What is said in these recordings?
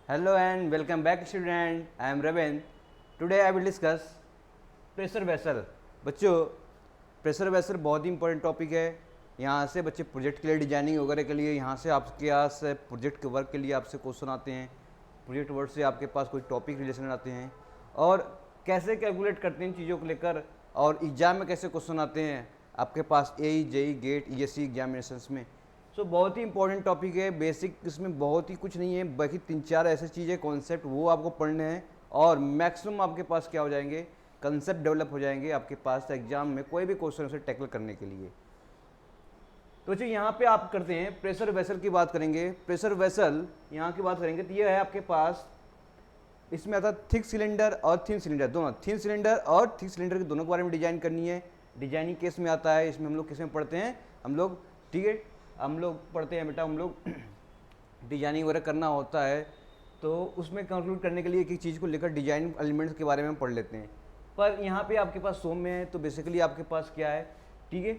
Hello and welcome back student. I am Raven. Today I will discuss pressure vessel. बच्चों, pressure vessel बहुत ही important topic है। यहाँ से बच्चे प्रोजेक्ट के लिए, डिजाइनिंग वगैरह के लिए, यहाँ से आपके पास प्रोजेक्ट के वर्क के लिए आपसे क्वेश्चन आते हैं। प्रोजेक्ट वर्क से आपके पास कोई टॉपिक रिलेशन आते हैं और कैसे कैलकुलेट करते हैं इन चीज़ों को लेकर, और एग्जाम में कैसे क्वेश्चन आते हैं आपके पास AE, JEE, GATE, ESE examinations में। सो बहुत ही इंपॉर्टेंट टॉपिक है। बेसिक इसमें बहुत ही कुछ नहीं है, बाकी 3-4 ऐसे चीज़ें कॉन्सेप्ट वो आपको पढ़ने हैं और मैक्सिमम आपके पास क्या हो जाएंगे, कंसेप्ट डेवलप हो जाएंगे आपके पास एग्जाम में कोई भी क्वेश्चन उसे टैकल करने के लिए। तो जी यहाँ पे आप करते हैं प्रेशर वेसल की बात करेंगे। प्रेशर वेसल यहाँ की बात करेंगे तो ये है आपके पास, इसमें आता है थिक सिलेंडर और थिन सिलेंडर, दोनों थिन सिलेंडर और थिक सिलेंडर के दोनों के बारे में डिजाइन करनी है। डिजाइनिंग केस में आता है, इसमें हम लोग किस में पढ़ते हैं, हम लोग ठीक है हम लोग पढ़ते हैं बेटा, हम लोग डिजाइनिंग वगैरह करना होता है तो उसमें कंक्लूड करने के लिए एक एक चीज़ को लेकर डिजाइन एलिमेंट्स के बारे में पढ़ लेते हैं। पर यहाँ पे आपके पास सौम्य है तो बेसिकली आपके पास क्या है, ठीक है,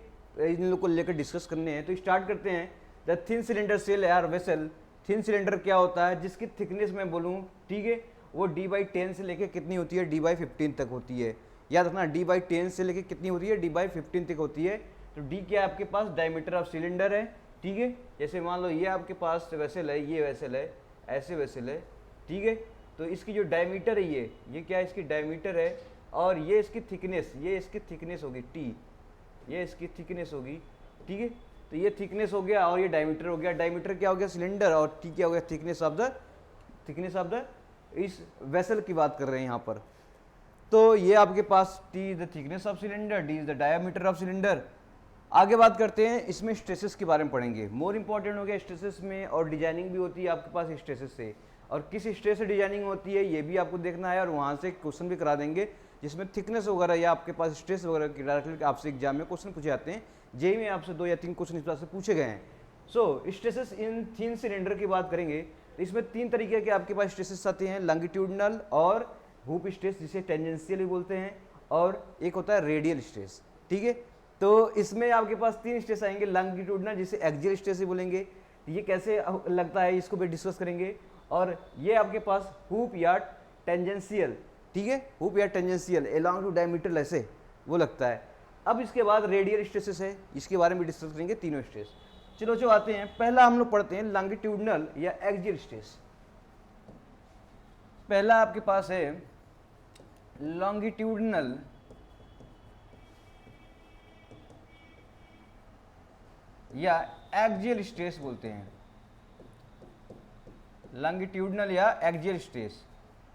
इन लोग को लेकर डिस्कस करने हैं। तो स्टार्ट करते हैं। द थिन सिलेंडर सेल यार वेसल। थिन सिलेंडर क्या होता है, जिसकी थिकनेस मैं बोलूँ, ठीक है, वो D/10 से लेकर कितनी होती है, D/15 तक होती है। याद रखना D/10 से लेकर कितनी होती है, D/15 तक होती है। तो D क्या है आपके पास, डायमीटर ऑफ सिलेंडर है, ठीक है। जैसे मान लो ये आपके पास वेसल है, ये वेसल है, ऐसे वेसल है, ठीक है। तो इसकी जो डायमीटर है ये क्या है, इसकी डायमीटर है, और ये इसकी थिकनेस, ये इसकी थिकनेस होगी T, ये इसकी थिकनेस होगी, ठीक है। तो ये थिकनेस हो गया और ये डायमीटर हो गया। डायमीटर क्या हो गया, सिलेंडर, और T क्या हो गया, थिकनेस ऑफ द इस वेसल की बात कर रहे हैं यहाँ पर। तो ये आपके पास T is the thickness of cylinder, D is the diameter of cylinder. आगे बात करते हैं, इसमें स्ट्रेसेस के बारे में पढ़ेंगे। मोर इंपॉर्टेंट हो गया स्ट्रेसेस में, और डिजाइनिंग भी होती है आपके पास स्ट्रेसेस से, और किस स्ट्रेस से डिजाइनिंग होती है ये भी आपको देखना है, और वहाँ से क्वेश्चन भी करा देंगे जिसमें थिकनेस वगैरह या आपके पास स्ट्रेस वगैरह की डायरेक्टली आपसे एग्जाम में क्वेश्चन पूछे जाते हैं। जेई में आपसे 2 या 3 क्वेश्चन इस बात से पूछे गए हैं। सो स्ट्रेसेस इन थिन सिलेंडर की बात करेंगे तो इसमें 3 तरीके के आपके पास स्ट्रेसेस आते हैं, लॉन्गिट्यूडनल और हुप स्ट्रेस जिसे टेंजेंशियल भी बोलते हैं, और एक होता है रेडियल स्ट्रेस, ठीक है। तो इसमें आपके पास 3 स्ट्रेस आएंगे। लॉन्गिट्यूडनल जिसे एक्सियल स्ट्रेस ही बोलेंगे, ये कैसे लगता है इसको भी डिस्कस करेंगे। और ये आपके पास हुप या टेंजेंशियल, ठीक है, हुप या टेंजेंशियल अलोंग टू डायमीटर ऐसे वो लगता है। अब इसके बाद रेडियल स्ट्रेसेस है, इसके बारे में डिस्कस करेंगे तीनों स्ट्रेस। चलो जो आते हैं, पहला हम लोग पढ़ते हैं लॉन्गिट्यूडनल या एक्सियल स्ट्रेस। पहला आपके पास है लॉन्गिट्यूडनल या एक्सियल स्ट्रेस बोलते हैं, लॉन्गिट्यूडनल या एक्सियल स्ट्रेस।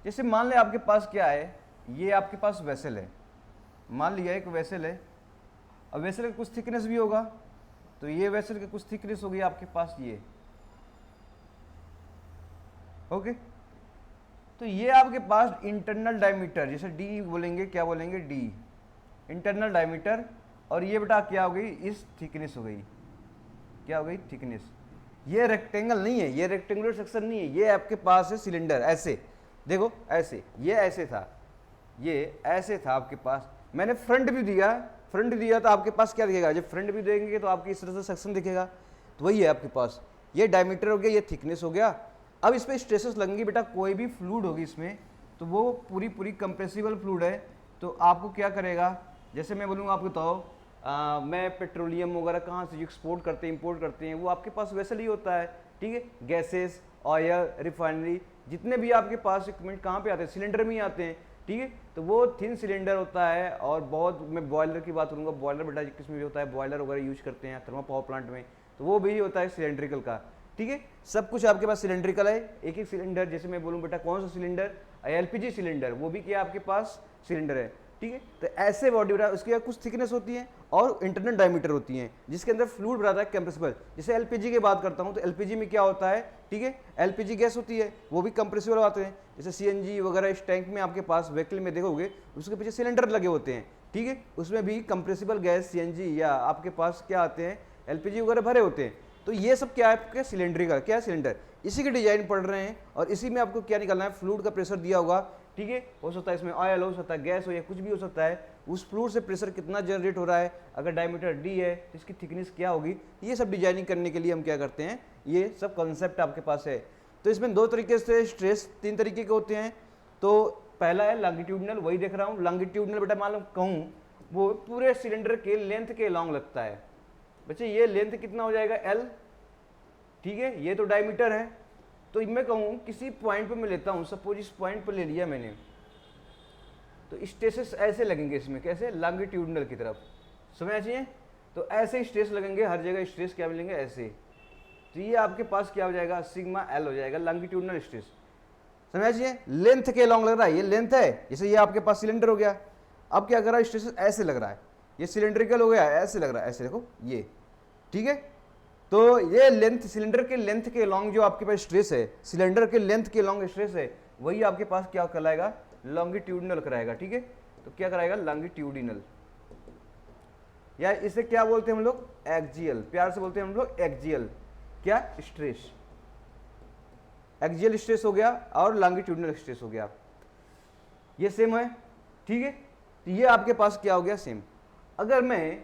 जैसे मान ले आपके पास क्या है, ये आपके पास वेसल है, मान लिया एक वेसल है, और वेसल का कुछ थिकनेस भी होगा, तो ये वेसल का कुछ थिकनेस होगी आपके पास ये, ओके। तो ये आपके पास इंटरनल डायमीटर, जैसे D बोलेंगे, क्या बोलेंगे, D इंटरनल डायमीटर, और ये बेटा क्या हो गई, इस थिकनेस हो गई, क्या हो गई, थिकनेस। ये रेक्टेंगल नहीं है, ये रेक्टेंगुलर सेक्शन नहीं है, ये आपके पास है सिलेंडर, ऐसे देखो, ऐसे, ये ऐसे था, ये ऐसे था आपके पास। मैंने फ्रंट व्यू दिया, फ्रंट दिया तो आपके पास क्या दिखेगा, जब फ्रंट व्यू देंगे तो आपकी इस तरह से सेक्शन दिखेगा। तो वही है आपके पास, ये डायमीटर हो गया, ये थिकनेस हो गया। अब इस पर स्ट्रेसेस लगेंगी बेटा, कोई भी फ्लूइड होगी इसमें तो वो पूरी कंप्रेसिबल फ्लूइड है, तो आपको क्या करेगा, जैसे मैं बोलूँगा आपको बताओ, मैं पेट्रोलियम वगैरह कहाँ से एक्सपोर्ट करते हैं, इंपोर्ट करते हैं, वो आपके पास वैसे ही होता है, ठीक है। गैसेस, ऑयल, रिफाइनरी, जितने भी आपके पास इक्विपमेंट कहाँ पे आते हैं, सिलेंडर में ही आते हैं, ठीक है। तो वो थिन सिलेंडर होता है। और बहुत, मैं बॉयलर की बात करूँगा, बॉयलर बेटा किसमें भी होता है, बॉयलर वगैरह यूज करते हैं थर्मल पावर प्लांट में, तो वो भी होता है सिलेंड्रिकल का, ठीक है। सब कुछ आपके पास सिलेंड्रिकल है। एक एक सिलेंडर, जैसे मैं बोलूँ बेटा कौन सा सिलेंडर, LPG सिलेंडर, वो भी क्या आपके पास सिलेंडर है, ठीक है। तो ऐसे बॉडी बेटा उसकी कुछ थिकनेस होती है और इंटरनल डायमीटर होती है, जिसके अंदर फ्लूइड बनाता है कंप्रेसिबल। जैसे LPG की बात करता हूँ तो LPG में क्या होता है, ठीक है, LPG गैस होती है, वो भी कंप्रेसिबल आते हैं। जैसे CNG वगैरह इस टैंक में आपके पास व्हीकल में देखोगे उसके पीछे सिलेंडर लगे होते हैं, ठीक है, उसमें भी कंप्रेसिबल गैस CNG या आपके पास क्या आते हैं, LPG वगैरह भरे होते हैं। तो ये सब क्या है आपके सिलेंडरिकल, क्या है, सिलेंडर, इसी की डिजाइन पढ़ रहे हैं, और इसी में आपको क्या निकालना है, फ्लूइड का प्रेशर दिया होगा, ठीक है। हो सकता है इसमें ऑयल हो सकता है, गैस हो, या कुछ भी हो सकता है, उस फ्लूइड से प्रेशर कितना जनरेट हो रहा है, अगर डायमीटर D है तो इसकी थिकनेस क्या होगी, ये सब डिजाइनिंग करने के लिए हम क्या करते हैं, ये सब कॉन्सेप्ट आपके पास है। तो इसमें दो तरीके से स्ट्रेस, तीन तरीके के होते हैं। तो पहला है लॉन्गिट्यूडनल, वही देख रहा हूँ लॉन्गिट्यूडनल, बेटा मान लो कहूँ वो पूरे सिलेंडर के लेंथ के लॉन्ग लगता है। बच्चे ये लेंथ कितना हो जाएगा L, ठीक है, ये तो डायमीटर है। तो मैं कहूँ किसी पॉइंट पे मैं लेता हूँ, सपोज इस पॉइंट पे ले लिया मैंने, तो स्ट्रेसेस ऐसे लगेंगे इसमें, कैसे, लॉन्गिट्यूडनल की तरफ, समझ चाहिए। तो ऐसे स्ट्रेस लगेंगे हर जगह, स्ट्रेस क्या मिलेंगे ऐसे। तो ये आपके पास क्या हो जाएगा, सिग्मा L हो जाएगा, लॉन्गिट्यूडनल स्ट्रेस, समझिए। लेंथ के लॉन्ग लग रहा है, ये लेंथ है, जैसे ये आपके पास सिलेंडर हो गया। अब क्या कर रहा है, स्ट्रेस ऐसे लग रहा है, ये सिलेंड्रिकल हो गया, ऐसे लग रहा है, ऐसे देखो ये, ठीक है। तो ये लेंथ, सिलेंडर के लेंथ के लॉन्ग जो आपके पास स्ट्रेस है, सिलेंडर के लेंथ के लॉन्ग स्ट्रेस है, वही आपके पास क्या कहलाएगा, लॉन्गिट्यूडनल कराएगा, ठीक है। तो क्या कराएगा, लॉन्गिट्यूडिनल, या इसे क्या बोलते हैं हम लोग, एक्जियल, प्यार से बोलते हैं हम लोग एक्जियल, क्या, स्ट्रेस। एक्जियल स्ट्रेस हो गया और लॉन्गिट्यूडनल स्ट्रेस हो गया, ये सेम है, ठीक है। तो ये आपके पास क्या हो गया, सेम। अगर मैं,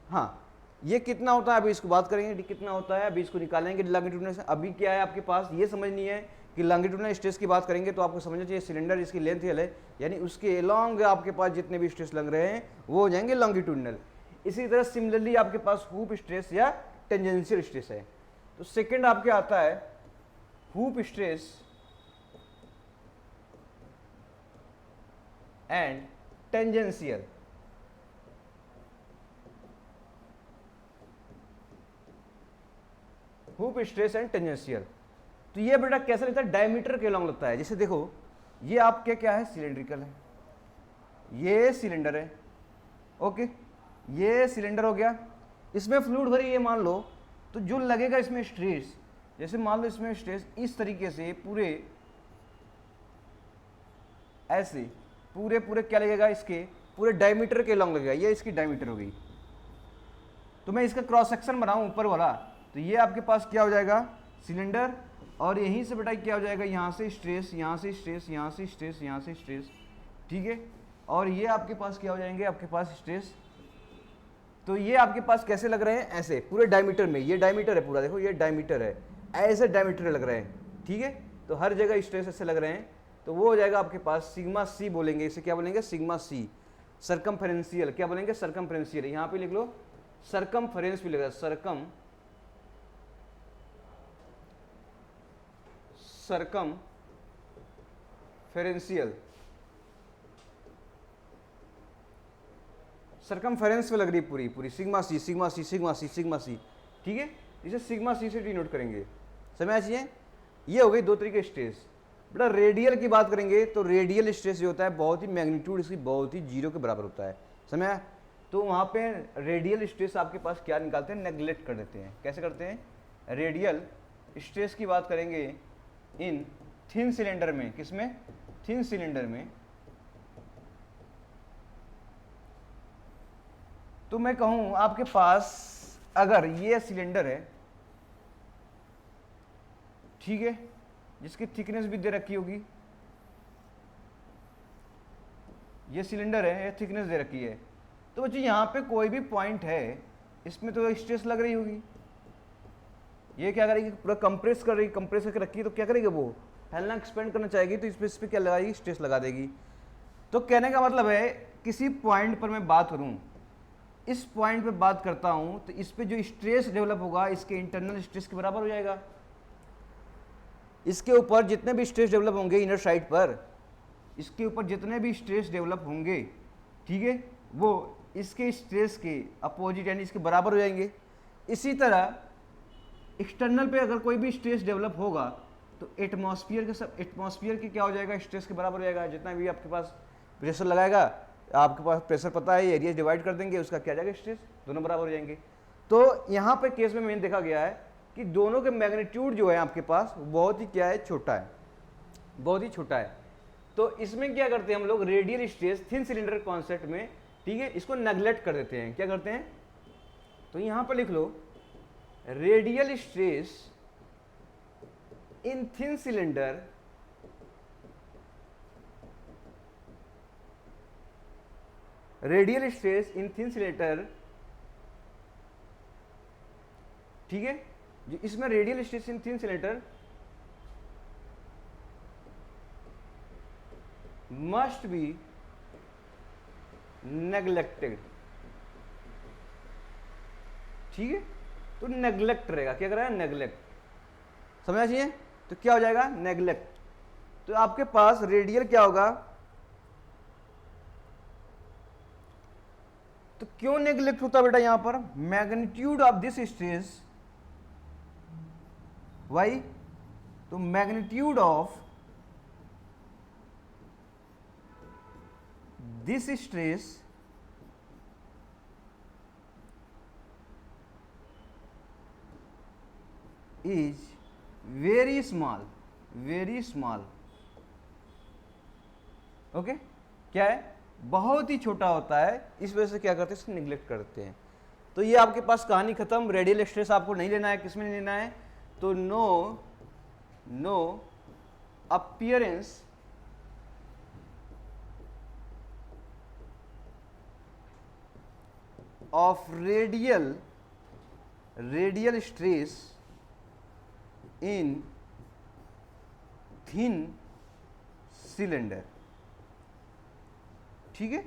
हाँ, ये कितना होता है, अभी इसको बात करेंगे कितना होता है, अभी इसको निकालेंगे लॉन्गिट्यूडनल से। अभी क्या है आपके पास, ये समझनी है कि लॉन्गिट्यूडनल स्ट्रेस की बात करेंगे तो आपको समझना चाहिए सिलेंडर जिसकी लेंथ है, यानी उसके अलॉन्ग आपके पास जितने भी स्ट्रेस लग रहे हैं वो हो जाएंगे लॉन्गिट्यूडनल। इसी तरह सिमिलरली आपके पास हूप स्ट्रेस या टेंजेंशियल स्ट्रेस है। तो सेकंड आपके आता है hoop stress and tangential. Hoop stress and tangential, तो ये बेटा कैसे लगता है, डायमीटर के लॉन्ग लगता है। जैसे देखो ये आपके क्या है, सिलेंड्रिकल है, ये सिलेंडर है, ओके, ये सिलेंडर हो गया, इसमें फ्लूइड भरी है मान लो, तो जो लगेगा इसमें स्ट्रेस, जैसे मान लो इसमें स्ट्रेस इस तरीके से पूरे ऐसे पूरे पूरे क्या लगेगा, इसके पूरे डायमीटर के लॉन्ग लगेगा, ये इसकी डायमीटर हो गई। तो मैं इसका क्रॉस सेक्शन बनाऊं ऊपर वाला, तो ये आपके पास क्या हो जाएगा, सिलेंडर, और यहीं से बेटा क्या हो जाएगा, यहाँ से स्ट्रेस, यहाँ से स्ट्रेस, यहाँ से स्ट्रेस, यहाँ से स्ट्रेस, ठीक है। और ये आपके पास क्या हो जाएंगे, आपके पास स्ट्रेस। तो ये आपके पास कैसे लग रहे हैं, ऐसे पूरे डायमीटर में, ये डायमीटर है पूरा, देखो ये डायमीटर है, ऐसे डायमीटर लग रहे हैं, ठीक है। तो हर जगह स्ट्रेस ऐसे लग रहे हैं, तो वो हो जाएगा आपके पास सिग्मा सी बोलेंगे, इसे क्या बोलेंगे, सिग्मा सी। सरकमफेरेंशियल क्या बोलेंगे, सरकमफेरेंशियल, यहाँ पे लिख लो सरकमफेरेंस भी लगेगा, सरकमफेरेंशियल, सरकमफेरेंस में लग रही है पूरी पूरी, sigma C sigma C sigma C sigma C, ठीक है। इसे सिग्मा सी से डिनोट करेंगे, समझ आइए। ये हो गई दो तरीके स्ट्रेस। बेटा रेडियल की बात करेंगे तो रेडियल स्ट्रेस जो होता है बहुत ही मैग्नीट्यूड इसकी बहुत ही जीरो के बराबर होता है, समझ। तो वहाँ पे रेडियल स्ट्रेस आपके पास क्या निकालते हैं, नेग्लेक्ट कर देते हैं। कैसे करते हैं, रेडियल स्ट्रेस की बात करेंगे इन थिन सिलेंडर में, किसमें, थिन सिलेंडर में। तो मैं कहूँ आपके पास अगर ये सिलेंडर है, ठीक है, जिसकी थिकनेस भी दे रखी होगी, ये सिलेंडर है, ये थिकनेस दे रखी है, तो बच्चे यहाँ पे कोई भी पॉइंट है इसमें तो स्ट्रेस लग रही होगी। ये क्या करेगी, पूरा कंप्रेस कर रही, कंप्रेस करके रखी है, तो क्या करेगी वो फैलना एक्सपेंड करना चाहेगी, तो इस पे क्या लगाएगी, स्ट्रेस लगा देगी। तो कहने का मतलब है किसी पॉइंट पर मैं बात करूँ, इस पॉइंट पे बात करता हूं, तो इस पे जो स्ट्रेस डेवलप होगा इसके इंटरनल स्ट्रेस के बराबर हो जाएगा। इसके ऊपर जितने भी स्ट्रेस डेवलप होंगे इनर साइड पर, इसके ऊपर जितने भी स्ट्रेस डेवलप होंगे, ठीक है, वो इसके स्ट्रेस के अपोजिट यानी इसके बराबर हो जाएंगे। इसी तरह एक्सटर्नल पे अगर कोई भी स्ट्रेस डेवलप होगा तो एटमॉस्फेयर के सब, एटमॉस्फेयर के क्या हो जाएगा, स्ट्रेस के बराबर हो जाएगा। जितना भी आपके पास प्रेशर लगाएगा, आपके पास प्रेशर पता है, एरिया डिवाइड कर देंगे, उसका क्या जाएगा, स्ट्रेस, दोनों बराबर हो जाएंगे। तो यहाँ पे केस में मैंने देखा गया है कि दोनों के मैग्नीट्यूड जो है आपके पास बहुत ही क्या है, छोटा है, बहुत ही छोटा है। तो इसमें क्या करते हैं हम लोग, radial stress thin cylinder concept में, ठीक है, इसको नेग्लेक्ट कर देते हैं। क्या करते हैं, तो यहाँ पर लिख लो radial stress in thin cylinder radial stress in thin cylinder, ठीक है, जो इसमें radial stress in thin cylinder must be neglected. ठीक है, तो नेग्लेक्ट रहेगा, क्या करेगा, नेग्लेक्ट, समझना चाहिए। तो क्या हो जाएगा, नेग्लेक्ट। तो आपके पास रेडियल क्या होगा, तो क्यों नेग्लेक्ट होता बेटा यहां पर, magnitude of this stress, why, तो magnitude of this stress is very small, very small. Okay, क्या है, बहुत ही छोटा होता है, इस वजह से क्या करते हैं, इसको निग्लेक्ट करते हैं। तो ये आपके पास कहानी खत्म। रेडियल स्ट्रेस आपको नहीं लेना है, किसमें नहीं लेना है, तो no appearance of radial stress in thin cylinder. ठीक है,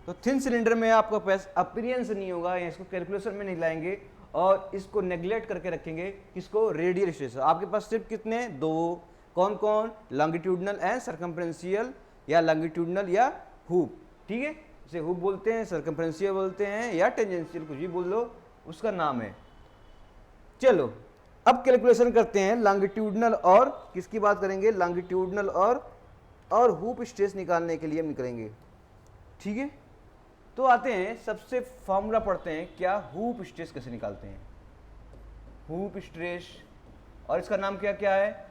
तो थिन सिलेंडर में आपका पास अपीयरेंस नहीं होगा, या इसको कैलकुलेशन में नहीं लाएंगे और इसको नेग्लेक्ट करके रखेंगे, किसको, रेडियल स्ट्रेस। आपके पास सिर्फ कितने, दो, कौन कौन, लॉन्गिट्यूडनल एंड सर्कमफ्रेंशियल, या लॉन्गिट्यूडनल या हुप। ठीक है, इसे हुप बोलते हैं, सर्कमफ्रेंशियल बोलते हैं, या टेंजेंशियल, कुछ भी बोल लो, उसका नाम है। चलो अब कैलकुलेशन करते हैं लॉन्गिट्यूडनल, और किसकी बात करेंगे, लॉन्गिट्यूडनल और हुप स्ट्रेस निकालने के लिए हम करेंगे। ठीक है, तो आते हैं, सबसे फॉर्मूला पढ़ते हैं, क्या, हुप स्ट्रेस कैसे निकालते हैं, हुप स्ट्रेस, और इसका नाम क्या क्या है,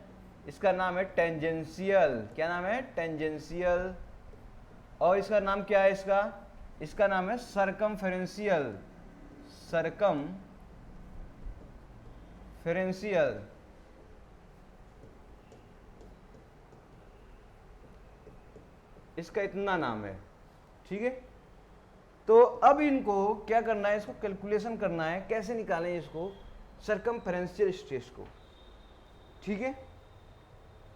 इसका नाम है टेंजेंशियल। क्या नाम है, टेंजेंशियल। और इसका नाम क्या है, इसका नाम है सर्कमफेरेंशियल, सर्कमफेरेंशियल। इसका इतना नाम है। ठीक है, तो अब इनको क्या करना है, इसको कैलकुलेशन करना है, कैसे निकालें इसको, सर्कमफेरेंशियल स्ट्रेस को। ठीक है,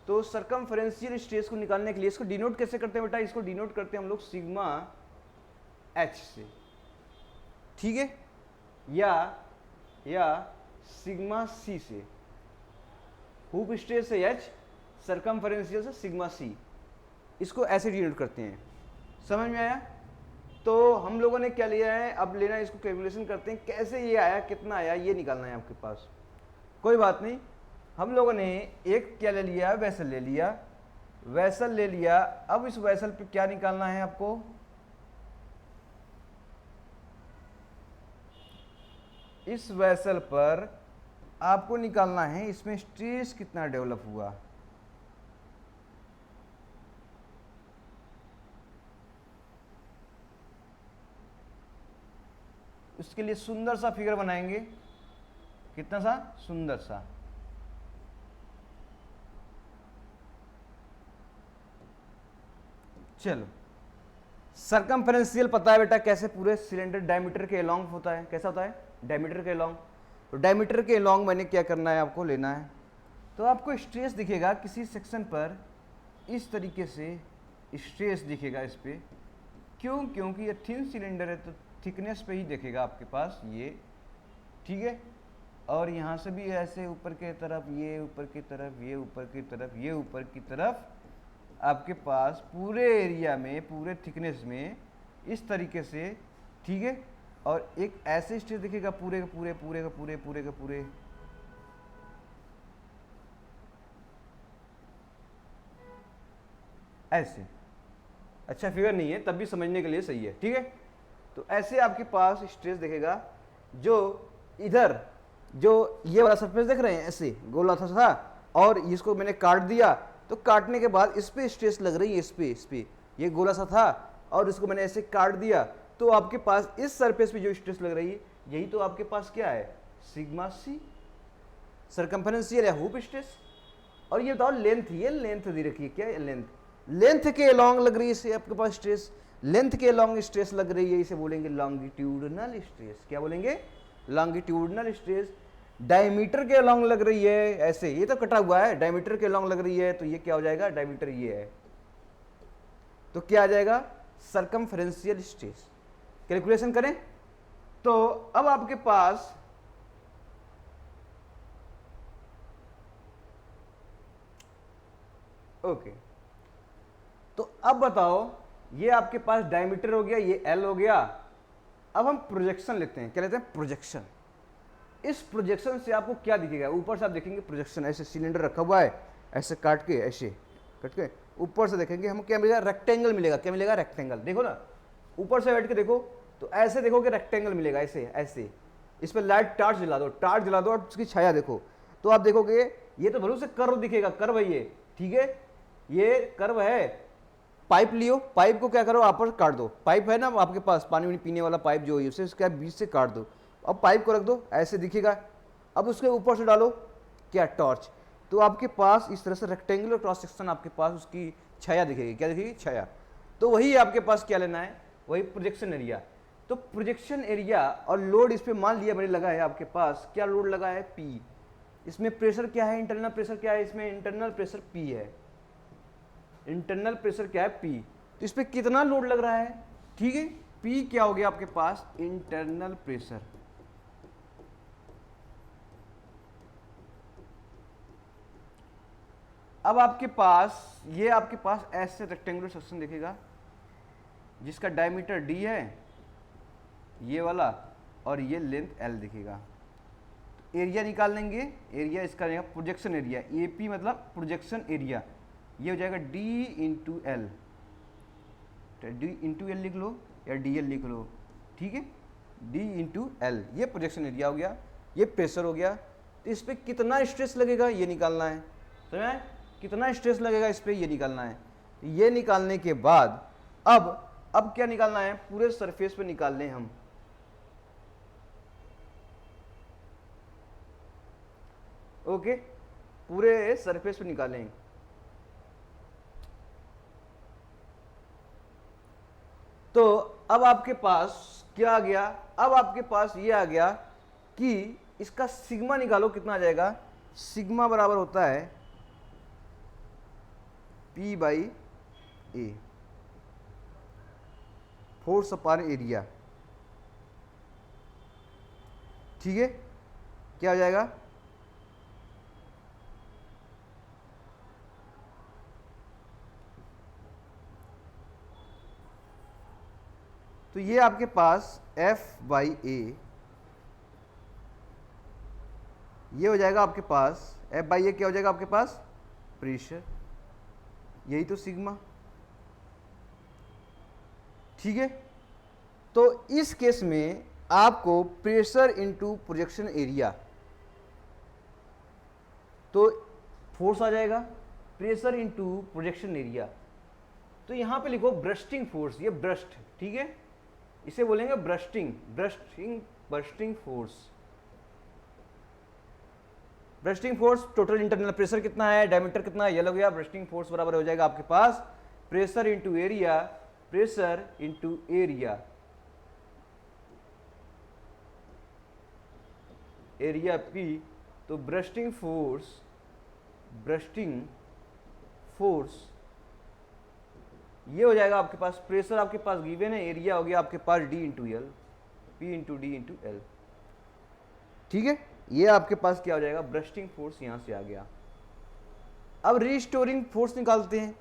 तो सर्कमफेरेंशियल स्ट्रेस को निकालने के लिए इसको डिनोट कैसे करते हैं बेटा, इसको डिनोट करते हैं हम लोग सिग्मा एच से। ठीक है, या सिग्मा सी से, हुप स्ट्रेस से एच, सर्कमफेरेंशियल से सिग्मा सी, इसको ऐसे डिनोट करते हैं। समझ में आया। तो हम लोगों ने क्या लिया है, अब लेना है, इसको कैलकुलेशन करते हैं, कैसे ये आया, कितना आया, ये निकालना है आपके पास। कोई बात नहीं, हम लोगों ने एक क्या ले लिया, वेसल ले लिया। अब इस वेसल पे क्या निकालना है आपको, इस वेसल पर आपको निकालना है, इसमें स्ट्रेस कितना डेवलप हुआ। उसके लिए सुंदर सा फिगर बनाएंगे, कितना सा, सुंदर सा। चलो, सर्कमफेरेंशियल पता है बेटा कैसे, पूरे सिलेंडर डायमीटर के अलोंग होता है, कैसा होता है, डायमीटर के अलोंग। तो डायमीटर के अलोंग मैंने क्या करना है, आपको लेना है, तो आपको स्ट्रेस दिखेगा किसी सेक्शन पर, इस तरीके से स्ट्रेस दिखेगा इस पे। क्यों, क्योंकि ये थिन सिलेंडर है, तो थिकनेस पे ही देखेगा आपके पास ये। ठीक है, और यहाँ से भी ऐसे ऊपर के तरफ, ये ऊपर की तरफ, ये ऊपर की तरफ, ये ऊपर की तरफ, आपके पास पूरे एरिया में, पूरे थिकनेस में इस तरीके से। ठीक है, और एक ऐसे स्ट्रेस दिखेगा पूरे का पूरे, पूरे का पूरे, पूरे का पूरे, ऐसे। अच्छा फिगर नहीं है, तब भी समझने के लिए सही है। ठीक है, तो ऐसे आपके पास स्ट्रेस दिखेगा, जो इधर, जो ये वाला सरफेस देख रहे हैं, ऐसे गोला था, और इसको मैंने काट दिया, तो काटने के बाद इस पे स्ट्रेस लग रही है, इस पे ये गोला सा था, और इसको मैंने ऐसे काट दिया, तो आपके पास इस सरफेस पे जो स्ट्रेस लग रही है, यही तो आपके पास क्या है, सिग्मा सी, सर्कमफेरेंशियल या हुप स्ट्रेस। और ये बताओ लेंथ, ये लेंथ दी रखी है, क्या है लेंथ, लेंथ के अलोंग लग रही है इसे आपके पास स्ट्रेस, लेंथ के अलोंग स्ट्रेस लग रही है, इसे बोलेंगे लॉन्गिट्यूडनल स्ट्रेस। क्या बोलेंगे, लॉन्गिट्यूडनल स्ट्रेस। डायमीटर के अलोंग लग रही है ऐसे, ये तो कटा हुआ है, डायमीटर के अलोंग लग रही है, तो ये क्या हो जाएगा, डायमीटर ये है, तो क्या आ जाएगा, सरकमफेरेंशियल स्ट्रेस। कैलकुलेशन करें तो अब आपके पास ओके, तो अब बताओ, ये आपके पास डायमीटर हो गया, ये एल हो गया। अब हम प्रोजेक्शन लेते हैं, क्या लेते हैं, प्रोजेक्शन। इस प्रोजेक्शन से आपको क्या दिखेगा, ऊपर से आप देखेंगे प्रोजेक्शन, ऐसे सिलेंडर रखा हुआ है, ऐसे काट के, ऐसे कट के ऊपर से देखेंगे हम, क्या मिलेगा, रेक्टेंगल मिलेगा। क्या मिलेगा, रेक्टेंगल। देखो ना, ऊपर से बैठ के देखो तो ऐसे देखोगे रेक्टेंगल मिलेगा, ऐसे ऐसे। इस पर लाइट टार्च जला दो, टार्च जला दो और उसकी छाया देखो तो आप देखोगे ये तो भले से कर्व दिखेगा, कर्व है ये, ठीक है, ये कर्व है। पाइप लियो, पाइप को क्या करो, आप पर काट दो। पाइप है ना आपके पास, पानी वानी पीने वाला पाइप जो है, उसे क्या बीच से काट दो। अब पाइप को रख दो, ऐसे दिखेगा। अब उसके ऊपर से डालो क्या, टॉर्च, तो आपके पास इस तरह से रेक्टेंगुलर क्रॉस सेक्शन, आपके पास उसकी छाया दिखेगी। क्या दिखेगी, छाया। तो वही आपके पास क्या लेना है, वही प्रोजेक्शन एरिया। तो प्रोजेक्शन एरिया और लोड इस पे मान लिया मैंने लगा है, आपके पास क्या लोड लगा है, P। इसमें प्रेशर क्या है, इंटरनल प्रेशर क्या है, इसमें इंटरनल प्रेशर P है। इंटरनल प्रेशर क्या है, P। तो इस पे कितना लोड लग रहा है, ठीक है, P क्या हो गया आपके पास, इंटरनल प्रेशर। अब आपके पास ये आपके पास ऐसे रेक्टेंगुलर सेक्शन दिखेगा जिसका डायमीटर D है, ये वाला, और ये लेंथ L दिखेगा। एरिया निकाल लेंगे, एरिया इसका रहेगा प्रोजेक्शन एरिया, AP मतलब प्रोजेक्शन एरिया। ये हो जाएगा D into L, D into L लिख लो या DL लिख लो, ठीक है, D इंटू एल, ये प्रोजेक्शन एरिया हो गया, ये प्रेशर हो गया। तो इस पर कितना स्ट्रेस लगेगा ये निकालना है, समझ में, कितना स्ट्रेस लगेगा इस पर ये निकालना है। ये निकालने के बाद अब क्या निकालना है, पूरे सरफेस पे निकाल लें हम। ओके, पूरे सरफेस पे निकालें। तो अब आपके पास क्या आ गया, अब आपके पास ये आ गया कि इसका सिग्मा निकालो, कितना आ जाएगा, सिग्मा बराबर होता है P by A, force upon area, ठीक है। क्या हो जाएगा, तो ये आपके पास F बाई A, ये हो जाएगा आपके पास F बाई A, क्या हो जाएगा आपके पास, प्रेशर, यही तो सिग्मा, ठीक है। तो इस केस में आपको प्रेशर इनटू प्रोजेक्शन एरिया, तो फोर्स आ जाएगा, प्रेशर इनटू प्रोजेक्शन एरिया। तो यहां पे लिखो ब्रस्टिंग फोर्स, ये ब्रस्ट, ठीक है, इसे बोलेंगे bursting force. Bursting force, total internal pressure कितना है, डायमीटर कितना है, ये लग गया। ब्रस्टिंग फोर्स बराबर हो जाएगा आपके पास pressure into area, pressure into area, area P। तो ब्रस्टिंग फोर्स ये हो जाएगा आपके पास, प्रेशर आपके पास गिवन है, एरिया हो गया आपके पास D into L, P into D into L, ठीक है। ये आपके पास क्या हो जाएगा, ब्रस्टिंग फोर्स यहां से आ गया। अब रिस्टोरिंग फोर्स निकालते हैं।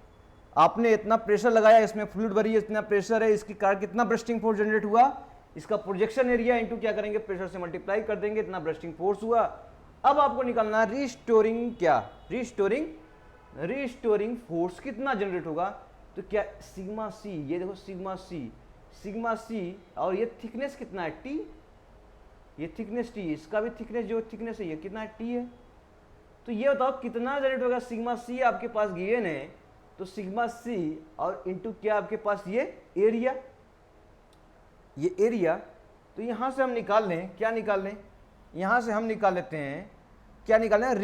आपने इतना प्रेशर लगाया, इसमें फ्लूइड भरी है, इतना प्रेशर है, इसकी कारण कितना ब्रस्टिंग फोर्स जनरेट हुआ, इसका प्रोजेक्शन एरिया इंटू क्या करेंगे, प्रेशर से मल्टीप्लाई कर देंगे, इतना ब्रस्टिंग फोर्स हुआ। अब आपको निकालना है रिस्टोरिंग, क्या, रिस्टोरिंग फोर्स कितना जनरेट होगा। तो क्या, सिग्मा सी, ये देखो सिग्मा सी, और ये थिकनेस कितना है, T, ये थिकनेस T, इसका भी थिकनेस, जो थिकनेस है ये कितना है, T है। तो ये बताओ कितना जनरेट होगा, सिग्मा सी आपके पास गिवन है, तो सिग्मा सी और इंटू क्या आपके पास ये एरिया, ये एरिया। तो यहां से हम निकाल लें, क्या निकाल लें, यहां से हम निकाल लेते हैं, क्या निकालना है,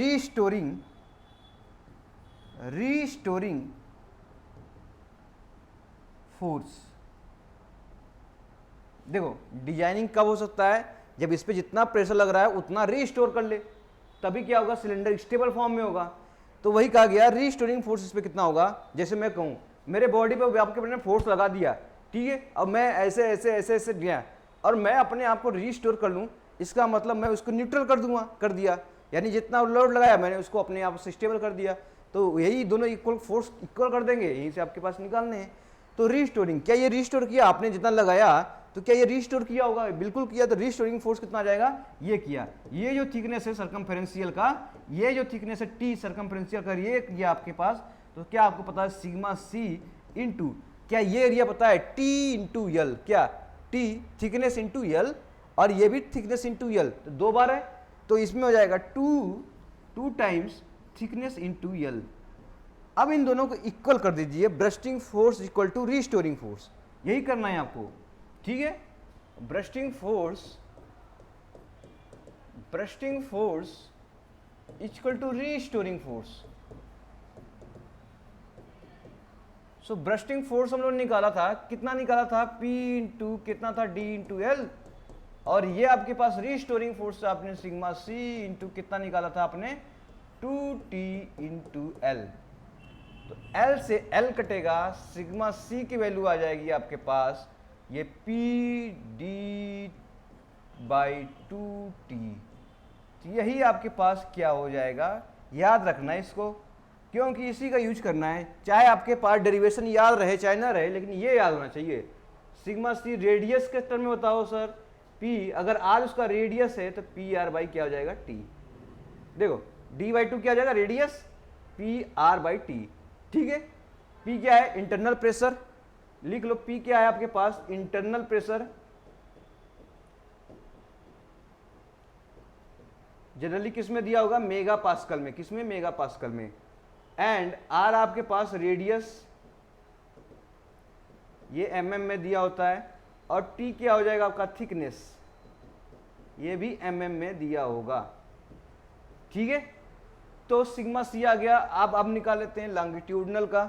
रिस्टोरिंग फोर्स। देखो डिजाइनिंग कब हो सकता है, जब इस पे जितना प्रेशर लग रहा है उतना रिस्टोर कर ले, तभी क्या होगा, सिलेंडर स्टेबल फॉर्म में होगा। तो वही कहा गया रिस्टोरिंग फोर्स इस पे कितना होगा। जैसे मैं कहूं मेरे बॉडी पे आपके मैंने फोर्स लगा दिया, ठीक है, अब मैं ऐसे ऐसे ऐसे ऐसे गया और मैं अपने आप को रीस्टोर कर लूँ, इसका मतलब मैं उसको न्यूट्रल कर दूंगा, कर दिया, यानी जितना लोड लगाया मैंने उसको अपने आप से स्टेबल कर दिया। तो यही दोनों इक्वल फोर्स इक्वल कर देंगे, यहीं से आपके पास निकालने हैं। तो रीस्टोरिंग, क्या ये रीस्टोर किया आपने जितना लगाया, तो क्या ये रीस्टोर किया होगा? बिल्कुल किया। तो रीस्टोरिंग फोर्स कितना आ जाएगा? ये किया। ये जो थिकनेस है सर्कमफेरेंशियल का, ये जो थिकनेस है टी सर्कमफेरेंशियल का, ये किया आपके पास, तो क्या आपको पता है सिग्मा सी इंटू, क्या ये एरिया पता है टी इंटू यल, क्या टी थिकनेस इंटू यल, और ये भी थिकनेस इंटू यल, तो 2 बार है, तो इसमें हो जाएगा 2 टाइम्स थिकनेस इंटू यल। अब इन दोनों को इक्वल कर दीजिए, bursting force equal to restoring force, यही करना है आपको, ठीक है। Bursting force equal to restoring force. So bursting force हम लोग ने निकाला था, कितना निकाला था? P इंटू कितना था? D इंटू एल, और ये आपके पास रीस्टोरिंग फोर्स आपने सिग्मा C इंटू कितना निकाला था आपने? 2T into L. तो L से L कटेगा, सिग्मा C की वैल्यू आ जाएगी आपके पास ये PD बाई 2T। तो यही आपके पास क्या हो जाएगा, याद रखना है इसको, क्योंकि इसी का यूज करना है, चाहे आपके पास डेरिवेशन याद रहे चाहे ना रहे, लेकिन ये याद होना चाहिए। सिग्मा सी रेडियस के टर्म में बताओ सर, P अगर R उसका रेडियस है तो पी आर बाई क्या हो जाएगा? T। देखो D/2 क्या हो जाएगा? रेडियस, PR/T, ठीक है। P क्या है? इंटरनल प्रेशर, लिख लो P क्या है आपके पास? इंटरनल प्रेशर, जनरली किस में दिया होगा? मेगा पास्कल में, किस में? मेगा पास्कल में। एंड R आपके पास रेडियस, ये mm में दिया होता है, और T क्या हो जाएगा आपका? थिकनेस, ये भी mm में दिया होगा, ठीक है। तो सिग्मा सी आ गया। अब निकाल लेते हैं लॉन्गिट्यूडनल का,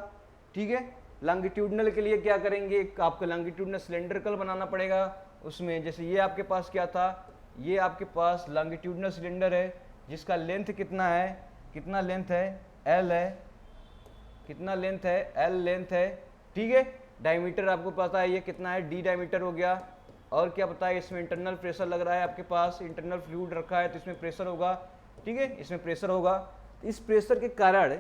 ठीक है। लॉन्गिट्यूडनल के लिए क्या करेंगे? आपको लॉन्गिट्यूडनल सिलेंड्रिकल बनाना पड़ेगा। उसमें जैसे ये आपके पास क्या था, ये आपके पास लॉन्गिट्यूडनल सिलेंडर है जिसका लेंथ कितना है? कितना लेंथ है? L है, कितना लेंथ है? L लेंथ है, ठीक है। डायमीटर आपको पता है ये कितना है? D डायमीटर हो गया। और क्या पता है? इसमें इंटरनल प्रेशर लग रहा है आपके पास, इंटरनल फ्लूइड रखा है तो इसमें प्रेशर होगा, ठीक है, इसमें प्रेशर होगा। इस प्रेशर के कारण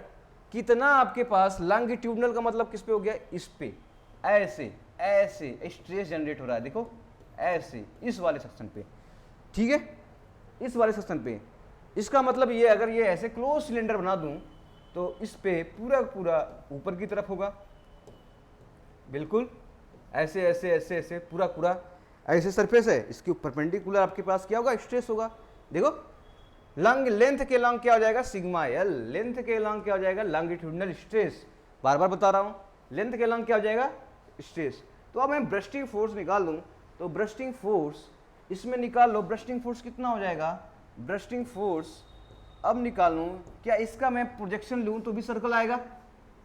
कितना आपके पास लॉन्गिट्यूडनल का मतलब किस पे हो गया? इस पे, ऐसे ऐसे स्ट्रेस जनरेट हो रहा है, देखो ऐसे, इस वाले सेक्शन पे, ठीक है, इस वाले सेक्शन पे। इसका मतलब ये, अगर ये ऐसे क्लोज सिलेंडर बना दूं तो इस पे पूरा पूरा ऊपर की तरफ होगा, बिल्कुल ऐसे ऐसे ऐसे ऐसे पूरा पूरा ऐसे सरफेस है, इसके ऊपर परपेंडिकुलर आपके पास क्या होगा? स्ट्रेस होगा। देखो लंग लेंथ के लॉन्ग क्या हो जाएगा? Sigma L. लेंथ के लॉन्ग क्या हो जाएगा? Longitudinal stress. बार बार बता रहा हूं, लेंथ के लॉन्ग क्या हो जाएगा? स्ट्रेस। तो अब मैं ब्रस्टिंग फोर्स निकाल लूं, तो ब्रस्टिंग फोर्स इसमें निकाल लो, ब्रस्टिंग फोर्स कितना हो जाएगा? ब्रस्टिंग फोर्स अब निकालूं, क्या इसका मैं प्रोजेक्शन लूं तो भी सर्कल आएगा?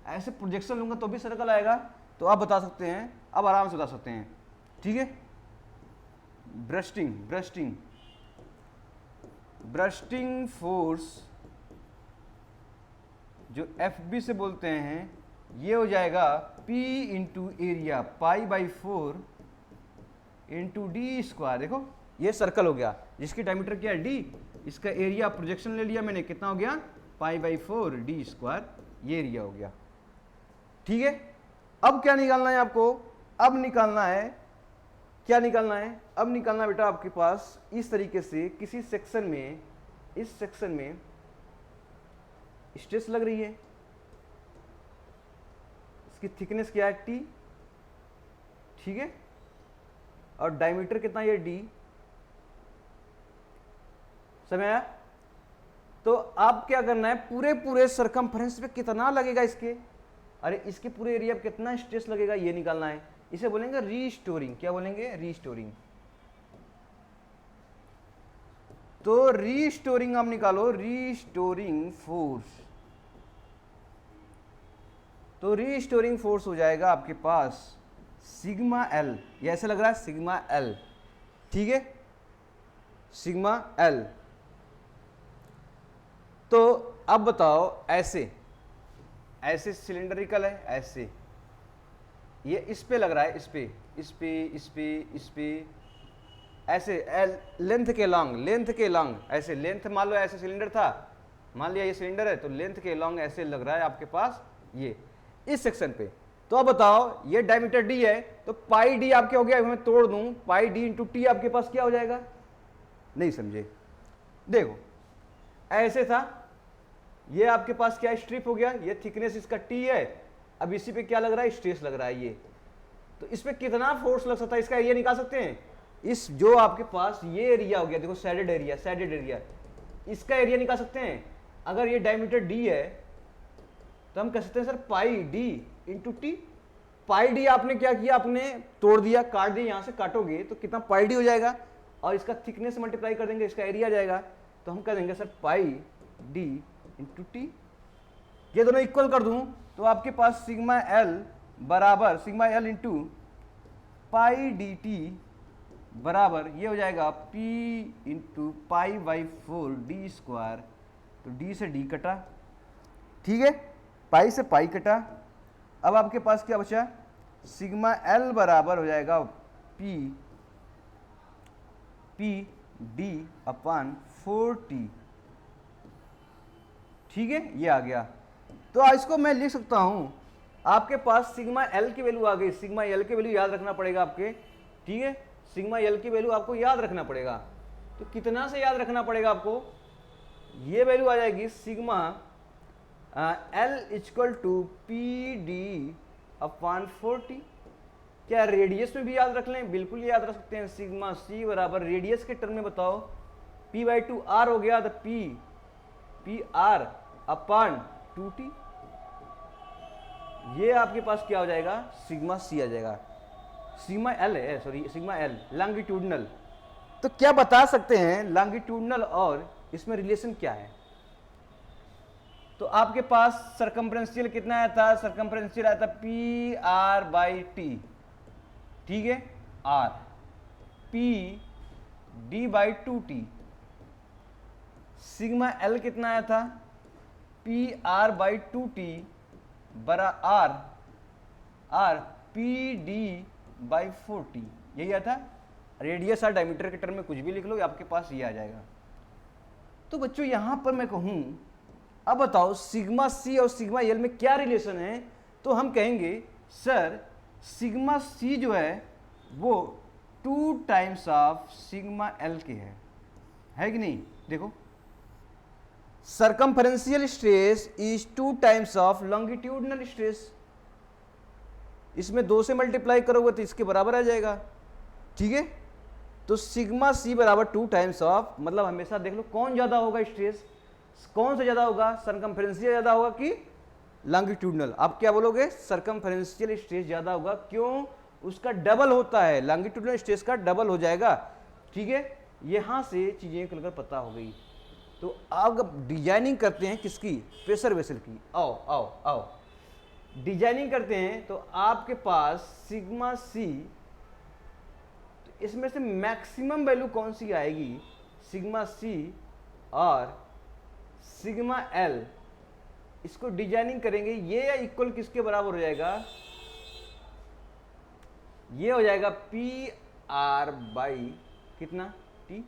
ऐसे प्रोजेक्शन लूंगा तो भी सर्कल आएगा? तो आप बता सकते हैं, अब आराम से बता सकते हैं, ठीक है। ब्रस्टिंग फोर्स जो FB से बोलते हैं, ये हो जाएगा P into area π/4 into D²। देखो ये सर्कल हो गया जिसकी डायमीटर क्या है? D। इसका एरिया प्रोजेक्शन ले लिया मैंने, कितना हो गया? π/4 D², ये एरिया हो गया, ठीक है। अब क्या निकालना है आपको? अब निकालना है, क्या निकालना है? अब निकालना बेटा आपके पास इस तरीके से, किसी सेक्शन में, इस सेक्शन में स्ट्रेस लग रही है, इसकी थिकनेस क्या है? T, ठीक है, और डायमीटर कितना? ये D। समझ आया? तो आप क्या करना है, पूरे पूरे सरकमफ्रेंस पे कितना लगेगा इसके, अरे इसके पूरे एरिया पे कितना स्ट्रेस लगेगा, ये निकालना है। इसे बोलेंगे रीस्टोरिंग। क्या बोलेंगे? रीस्टोरिंग। तो रीस्टोरिंग आप निकालो, रीस्टोरिंग फोर्स। तो रीस्टोरिंग फोर्स हो जाएगा आपके पास सिग्मा एल, ये ऐसे लग रहा है सिग्मा एल, ठीक है, सिग्मा एल। तो अब बताओ, ऐसे ऐसे सिलेंडरिकल है, ऐसे ये इस पे लग रहा है, इस पे इस पे इस पे इस पे ऐसे लेंथ के लॉन्ग ऐसे लेंथ, मान लो ऐसे सिलेंडर था, मान लिया ये सिलेंडर है, तो लेंथ के लॉन्ग ऐसे लग रहा है आपके पास ये इस सेक्शन पे। तो अब बताओ ये डायमीटर डी है, तो पाई डी आपके हो गया, मैं तोड़ दूं पाई डी इंटू टी आपके पास क्या हो जाएगा? नहीं समझे? देखो ऐसे था, ये आपके पास क्या स्ट्रिप हो गया, ये थिकनेस इसका टी है, अब इसी पे क्या लग रहा है? स्ट्रेस लग रहा है ये। तो इस पे कितना फोर्स लग सकता है, इसका एरिया निकाल सकते हैं। इस जो आपके पास ये एरिया हो गया, देखो सैडेड एरिया, इसका एरिया निकाल सकते हैं। अगर ये डायमीटर डी है तो हम कह सकते हैं sir pi D into T. Pi D आपने क्या किया, आपने तोड़ दिया, काट दिया, यहां से काटोगे तो कितना पाई डी हो जाएगा, और इसका थिकनेस मल्टीप्लाई कर देंगे, इसका एरिया आ जाएगा। तो हम कह देंगे sir pi D into T. ये दोनों इक्वल कर दूं तो आपके पास सिग्मा एल बराबर sigma L into pi D T बराबर ये हो जाएगा P into pi by 4 D square. तो डी से डी कटा, ठीक है, पाई से पाई कटा। अब आपके पास क्या बचा? सिग्मा एल बराबर हो जाएगा पी डी अपॉन 4t, ठीक है, ये आ गया। तो इसको मैं लिख सकता हूं, आपके पास सिग्मा एल की वैल्यू आ गई, सिग्मा एल की वैल्यू याद रखना पड़ेगा आपके, ठीक है, सिग्मा एल की वैल्यू आपको याद रखना पड़ेगा। तो कितना से याद रखना पड़ेगा आपको? ये वैल्यू आ जाएगी sigma L equal to P D upon 4t। क्या रेडियस में भी याद रख लें? बिल्कुल याद रख सकते हैं। सिग्मा सी बराबर रेडियस के टर्म में बताओ p बाई 2 r हो गया, तो पी आर अपॉन 2t। ये आपके पास क्या हो जाएगा? सिग्मा सी आ जाएगा। सिग्मा एल है, सॉरी सिग्मा एल लॉन्गिट्यूडनल। तो क्या बता सकते हैं लॉन्गिट्यूडनल और इसमें रिलेशन क्या है? तो आपके पास सरकमफ्रेंशियल कितना आया था? सरकमफ्रेंशियल आया था पी आर बाई टी, ठीक है, R P D by 2t। Sigma L कितना आया था? पी आर बाई 2t बरा R P D by 4t, यही आया था। रेडियस और डायमीटर के टर्म में कुछ भी लिख लो, आपके पास ये आ जाएगा। तो बच्चों यहां पर मैं कहूं, अब बताओ सिग्मा सी और सिग्मा एल में क्या रिलेशन है? तो हम कहेंगे सर सिग्मा सी जो है वो 2 टाइम्स ऑफ सिग्मा एल के है कि नहीं? देखो circumferential stress is 2 times of longitudinal stress. इसमें 2 से मल्टीप्लाई करोगे तो इसके बराबर आ जाएगा, ठीक है। तो सिग्मा सी बराबर 2 टाइम्स ऑफ, मतलब हमेशा देख लो कौन ज्यादा होगा स्ट्रेस, कौन सा ज्यादा होगा? सरकमफरेंशियल ज्यादा होगा कि लॉन्गिट्यूडनल? आप क्या बोलोगे? सरकमफरेंशियल स्ट्रेस ज्यादा होगा। क्यों? उसका डबल होता है, लॉन्गिट्यूडनल स्ट्रेस का डबल हो जाएगा, ठीक है। यहां से चीजें खुलकर पता हो गई। तो अब डिजाइनिंग करते हैं किसकी? प्रेशर वेसल की। आओ आओ आओ डिजाइनिंग करते हैं। तो आपके पास सिग्मा सी, तो इसमें से मैक्सिमम वैल्यू कौन सी आएगी? सिग्मा सी और सिग्मा एल, इसको डिजाइनिंग करेंगे। ये इक्वल किसके बराबर हो जाएगा? ये हो जाएगा पी आर बाई कितना? टी।